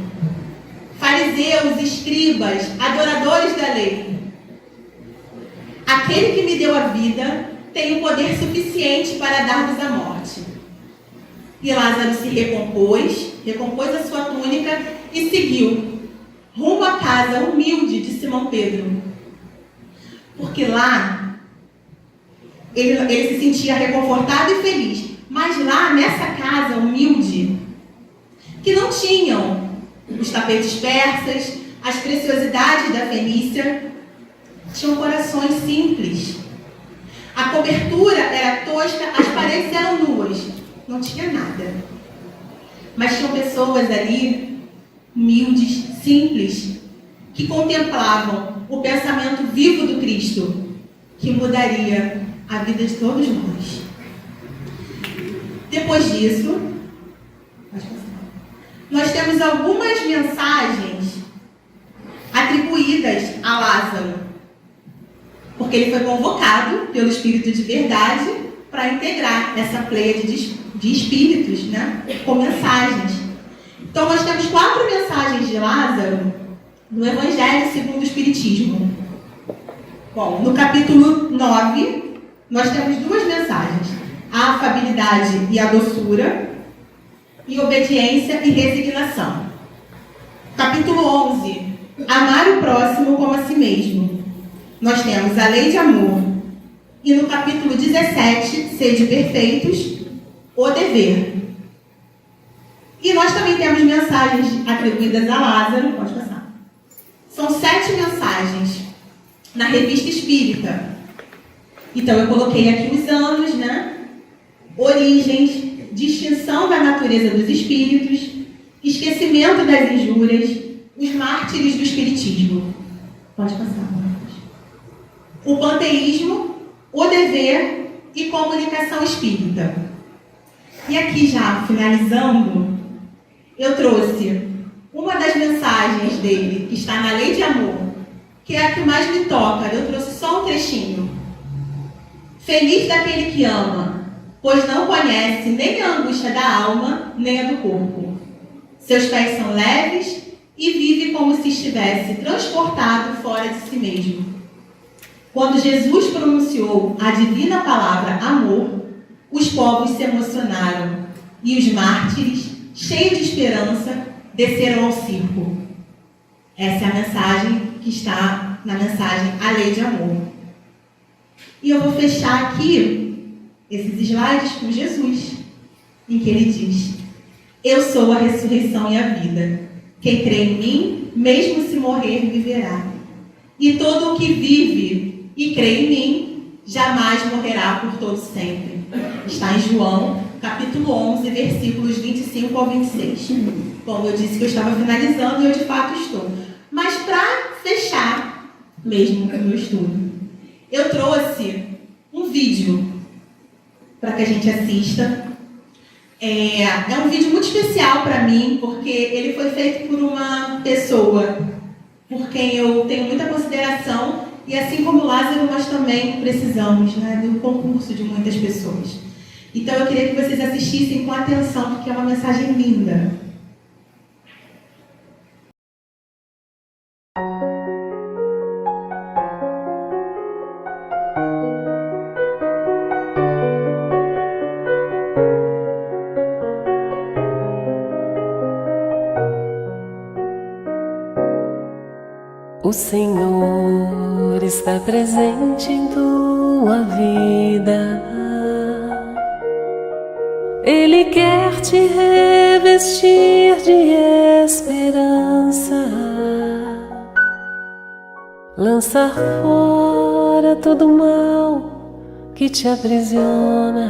fariseus, escribas, adoradores da lei, aquele que me deu a vida tem o poder suficiente para dar-vos a morte. E Lázaro se recompôs a sua túnica e seguiu rumo à casa humilde de Simão Pedro. Porque lá ele se sentia reconfortado e feliz. Mas lá, nessa casa humilde, que não tinham os tapetes persas, as preciosidades da Fenícia, tinham corações simples. A cobertura era tosca, as paredes eram nuas, não tinha nada. Mas tinham pessoas ali, humildes, simples, que contemplavam o pensamento vivo do Cristo, que mudaria a vida de todos nós. Depois disso, nós temos algumas mensagens atribuídas a Lázaro, porque ele foi convocado pelo Espírito de verdade para integrar essa pleiade de espíritos, né, com mensagens. Então, nós temos 4 mensagens de Lázaro no Evangelho segundo o Espiritismo. Bom, no capítulo 9, nós temos 2 mensagens: a afabilidade e a doçura, e obediência e resignação. Capítulo 11, amar o próximo como a si mesmo. Nós temos a lei de amor. E no capítulo 17, sede perfeitos, o dever. E nós também temos mensagens atribuídas a Lázaro. Pode passar. São 7 mensagens na Revista Espírita. Então eu coloquei aqui os anos, né? Origens, distinção da natureza dos espíritos, esquecimento das injúrias, os mártires do espiritismo. Pode passar. O panteísmo, o dever e comunicação espírita. E aqui já, finalizando, eu trouxe uma das mensagens dele, que está na Lei de Amor, que é a que mais me toca. Eu trouxe só um trechinho. Feliz daquele que ama, pois não conhece nem a angústia da alma, nem a do corpo. Seus pés são leves e vive como se estivesse transportado fora de si mesmo. Quando Jesus pronunciou a divina palavra amor, os povos se emocionaram e os mártires, cheios de esperança, desceram ao circo. Essa é a mensagem que está na mensagem A Lei de Amor. E eu vou fechar aqui esses slides com Jesus, em que ele diz: eu sou a ressurreição e a vida. Quem crê em mim, mesmo se morrer, viverá. E todo o que vive e crê em mim, jamais morrerá por todo sempre. Está em João, capítulo 11, versículos 25 ao 26. Bom, eu disse que eu estava finalizando e eu de fato estou. Mas para fechar mesmo o meu estudo, eu trouxe um vídeo para que a gente assista. É um vídeo muito especial para mim, porque ele foi feito por uma pessoa por quem eu tenho muita consideração. E assim como Lázaro, nós também precisamos, né, do concurso de muitas pessoas. Então eu queria que vocês assistissem com atenção, porque é uma mensagem linda. O Senhor está presente em tua vida. Ele quer te revestir de esperança, lançar fora todo o mal que te aprisiona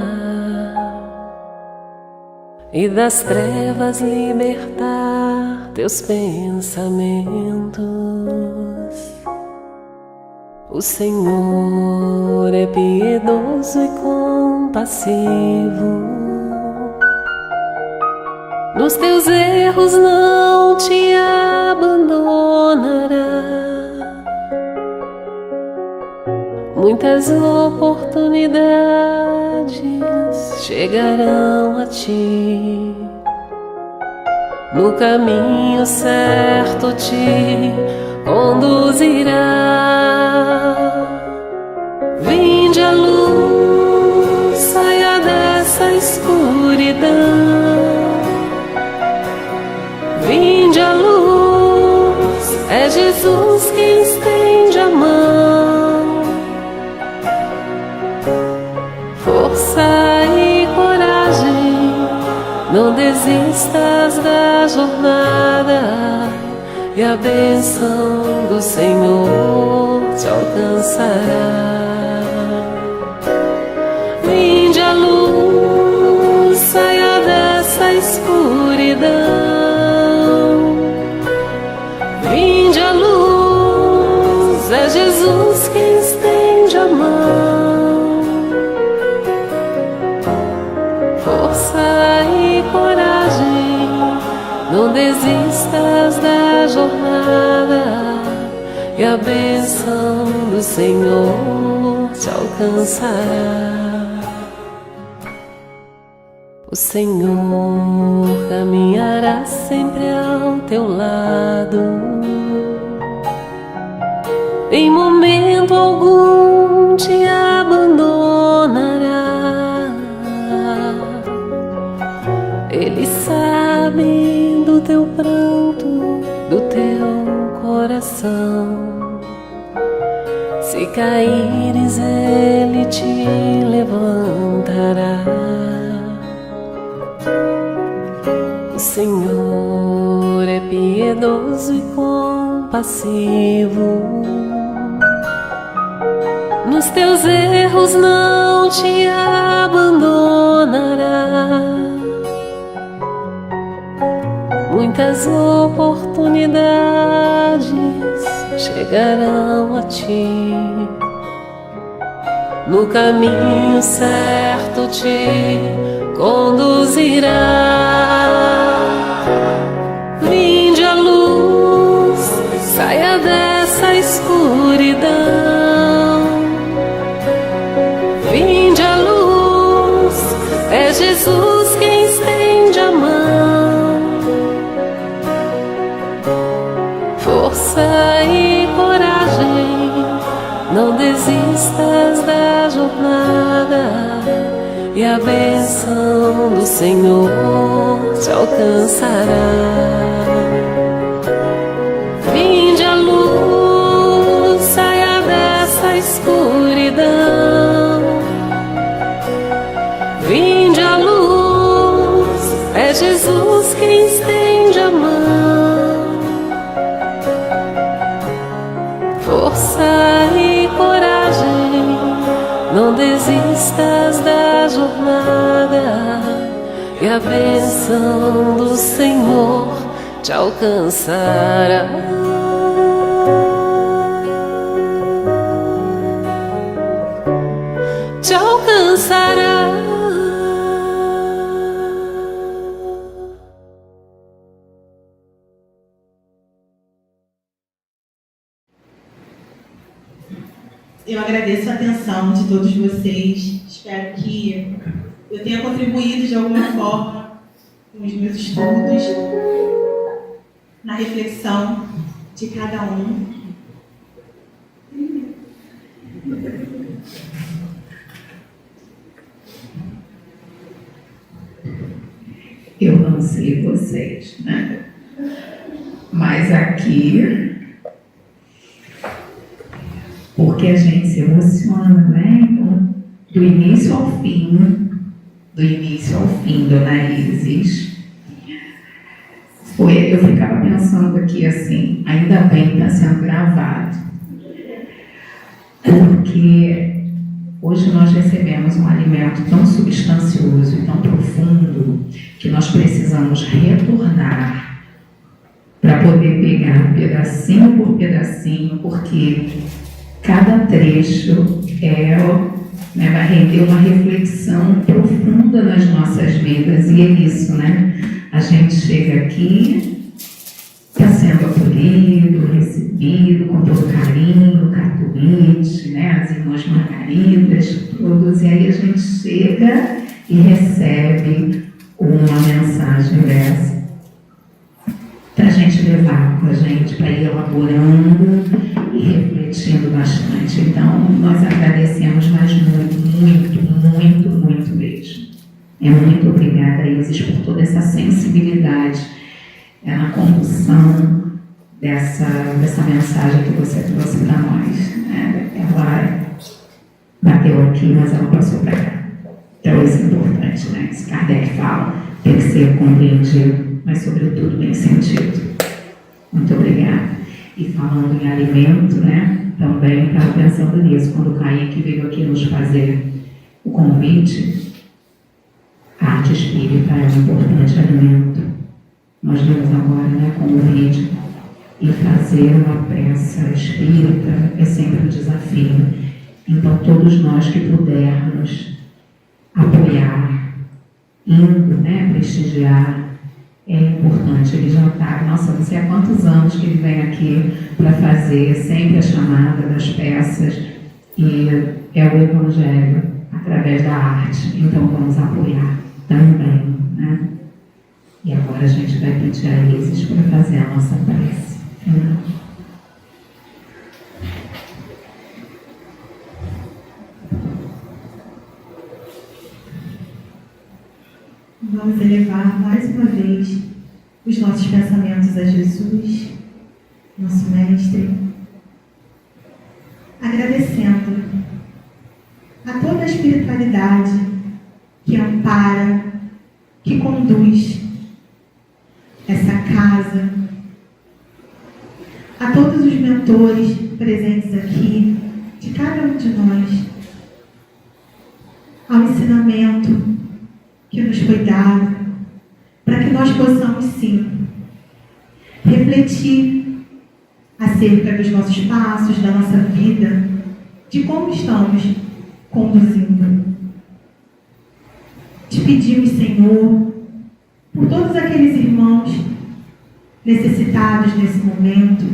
e das trevas libertar teus pensamentos. O Senhor é piedoso e compassivo. Nos teus erros não te abandonará. Muitas oportunidades chegarão a ti. No caminho certo te conduzirá. Vinde a luz, saia dessa escuridão. Vinde a luz, é Jesus quem estende a mão. Força e coragem, não desistas da jornada, e a bênção do Senhor te alcançará. Vinde a luz, saia dessa escuridão. Vinde a luz, é Jesus quem estende a mão. Força e coragem, não desistas da jornada, e a bênção do Senhor te alcançará. O Senhor caminhará sempre ao teu lado, em momento algum te abandonará. Ele sabe do teu pranto, do teu coração. Se caíres, Ele te levantará. O Senhor é piedoso e compassivo. Nos teus erros não te abandonará. Muitas oportunidades chegarão a ti. No caminho certo te conduzirá. Vinde a luz, saia dessa escuridão. Vinde a luz, é Jesus quem estende a mão. Força e coragem, não desistas da jornada, e a bênção do Senhor te alcançará. Vinde a luz, saia dessa escuridão. Vinde a luz, é Jesus quem estende a mão. Força e coragem, não desistas da jornada, e a bênção do Senhor te alcançará. Te alcançará. Eu agradeço a atenção de todos vocês. Espero que eu tenha contribuído de alguma forma com os meus estudos, na reflexão de cada um. Eu não sei vocês, né? Mas aqui porque a gente se emociona, né? Então, do início ao fim, Dona Isis, eu ficava pensando aqui assim, ainda bem que está sendo gravado, porque hoje nós recebemos um alimento tão substancioso e tão profundo que nós precisamos retornar para poder pegar pedacinho por pedacinho, porque cada trecho vai render uma reflexão profunda nas nossas vidas, e é isso, né? A gente chega aqui, está sendo acolhido, recebido com todo carinho, Catuíte, né? As irmãs Margaridas, todos, e aí a gente chega e recebe uma mensagem dessa para a gente levar com a gente, para ir elaborando e refletindo bastante. Então, nós agradecemos, mas muito mesmo. Muito obrigada, Isis, por toda essa sensibilidade na condução dessa mensagem que você trouxe para nós. Ela bateu aqui, mas ela passou para cá. Então, isso é importante, né? Se Kardec fala, tem que ser compreendido, mas, sobretudo, bem sentido. Muito obrigada. E falando em alimento, né? Também estava pensando nisso, quando o Kaique veio aqui nos fazer o convite. A arte espírita é um importante alimento. Nós vamos agora, né, com o vídeo, e fazer uma peça espírita é sempre um desafio. Então, todos nós que pudermos apoiar, indo, né, prestigiar, é importante. Ele já está, nossa, não sei há quantos anos que ele vem aqui para fazer sempre a chamada das peças, e é o Evangelho através da arte. Então, vamos apoiar também, né? E agora a gente vai pedir a Isis para fazer a nossa prece final. Vamos elevar mais uma vez os nossos pensamentos a Jesus, nosso Mestre, agradecendo a toda a espiritualidade que ampara, que conduz essa casa, a todos os mentores presentes aqui, de cada um de nós, ao ensinamento que nos foi dado, para que nós possamos, sim, refletir acerca dos nossos passos, da nossa vida, de como estamos conduzindo. Te pedimos, Senhor, por todos aqueles irmãos necessitados nesse momento,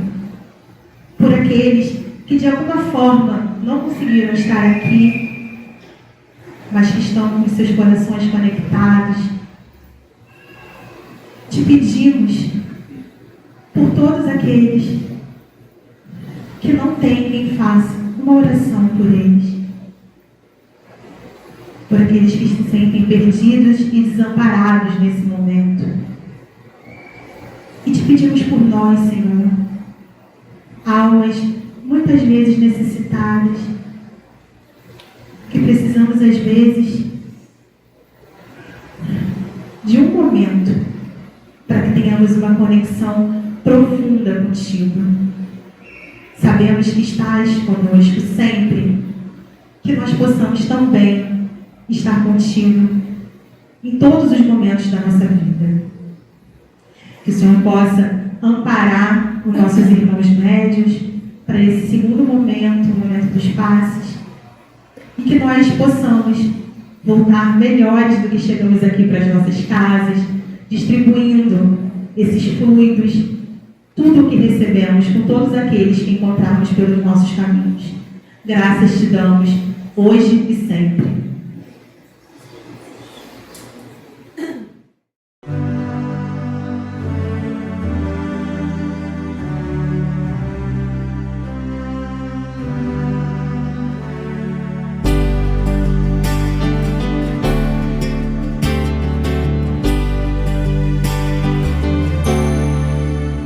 por aqueles que de alguma forma não conseguiram estar aqui, mas que estão com seus corações conectados. Te pedimos por todos aqueles que não têm quem faça uma oração por eles, por aqueles que se sentem perdidos e desamparados nesse momento. E te pedimos por nós, Senhor, almas muitas vezes necessitadas, que precisamos às vezes de um momento para que tenhamos uma conexão profunda contigo. Sabemos que estás conosco sempre, que nós possamos também estar contigo em todos os momentos da nossa vida. Que o Senhor possa amparar os nossos irmãos médios para esse segundo momento, o momento dos passes, e que nós possamos voltar melhores do que chegamos aqui para as nossas casas, distribuindo esses fluidos, tudo o que recebemos com todos aqueles que encontramos pelos nossos caminhos. Graças te damos, hoje e sempre.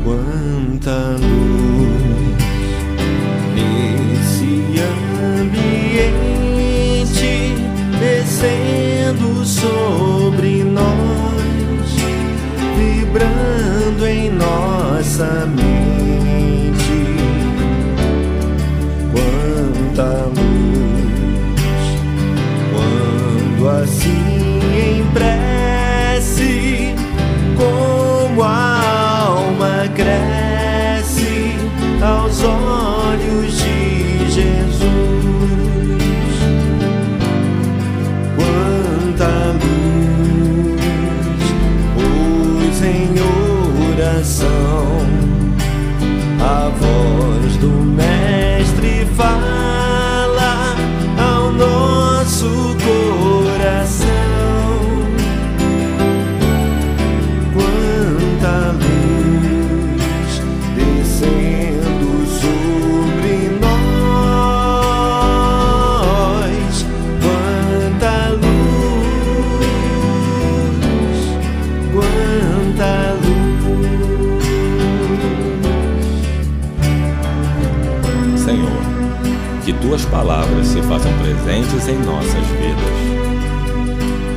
Quanta luz nesse assim em prece, como a alma cresce aos olhos de Jesus. Quanta luz, pois em oração a voz do Mestre fala ao nosso coração. Quanta luz descendo sobre nós. Quanta luz, quanta luz. Senhor, que Tuas palavras se façam presentes em nossas vidas.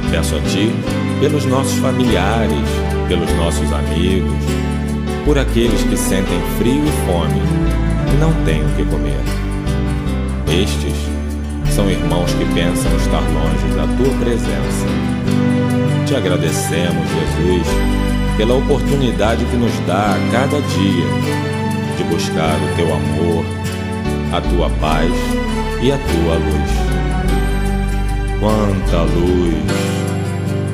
Peço a Ti pelos nossos familiares, pelos nossos amigos, por aqueles que sentem frio e fome e não têm o que comer. Estes são irmãos que pensam estar longe da Tua presença. Te agradecemos, Jesus, pela oportunidade que nos dá a cada dia de buscar o Teu amor, a Tua paz e a Tua luz. Quanta luz,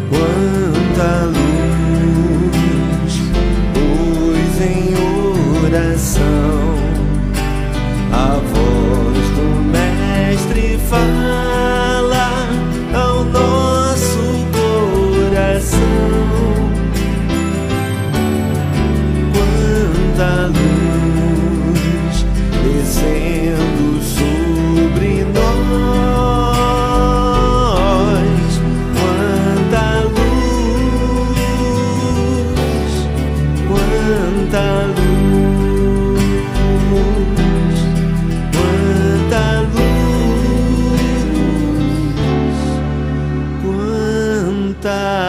Quanta luz, pois em oração a voz do Mestre fala ao nosso coração. Quanta luz descendo sobre nós. Quanta luz, quanta luz, quanta luz, quanta